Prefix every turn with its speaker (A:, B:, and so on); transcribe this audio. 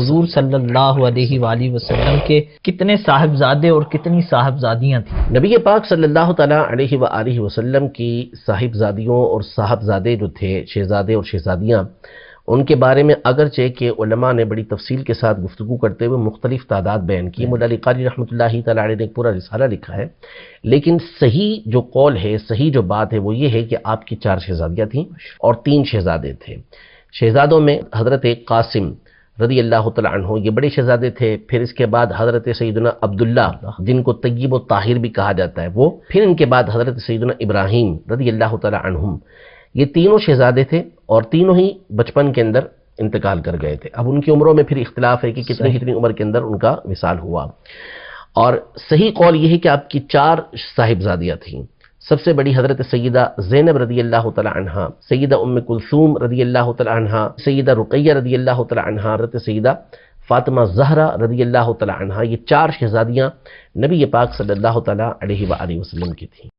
A: حضور صلی اللہ علیہ وآلہ وسلم کے کتنے صاحبزادے اور کتنی صاحبزادیاں تھیں؟
B: نبی پاک صلی اللہ تعالیٰ علیہ وآلہ وسلم کی صاحبزادیوں اور صاحبزادے جو تھے، شہزادے اور شہزادیاں، ان کے بارے میں اگرچہ کہ علماء نے بڑی تفصیل کے ساتھ گفتگو کرتے ہوئے مختلف تعداد بیان کی، مولا علی قاری رحمۃ اللہ تعالیٰ علیہ نے ایک پورا رسالہ لکھا ہے، لیکن صحیح جو قول ہے، صحیح جو بات ہے وہ یہ ہے کہ آپ کی 4 شہزادیاں تھیں اور 3 شہزادے تھے۔ شہزادوں میں حضرت قاسم رضی اللہ تعالیٰ عنہ یہ بڑے شہزادے تھے، پھر اس کے بعد حضرت سیدنا عبداللہ جن کو طیب و طاہر بھی کہا جاتا ہے وہ، پھر ان کے بعد حضرت سیدنا ابراہیم رضی اللہ تعالیٰ عنہم، یہ تینوں شہزادے تھے اور تینوں ہی بچپن کے اندر انتقال کر گئے تھے۔ اب ان کی عمروں میں پھر اختلاف ہے کہ کتنی عمر کے اندر ان کا وصال ہوا، اور صحیح قول یہ ہے کہ آپ کی 4 صاحبزادیاں تھیں۔ سب سے بڑی حضرت سیدہ زینب رضی اللہ تعالی عنہا، سیدہ ام کلثوم رضی اللہ تعالی عنہا، سیدہ رقیہ رضی اللہ تعالی عنہا، حضرت سیدہ فاطمہ زہرا رضی اللہ تعالی عنہا، یہ 4 شہزادیاں نبی پاک صلی اللہ تعالی علیہ وآلہ وسلم کی تھیں۔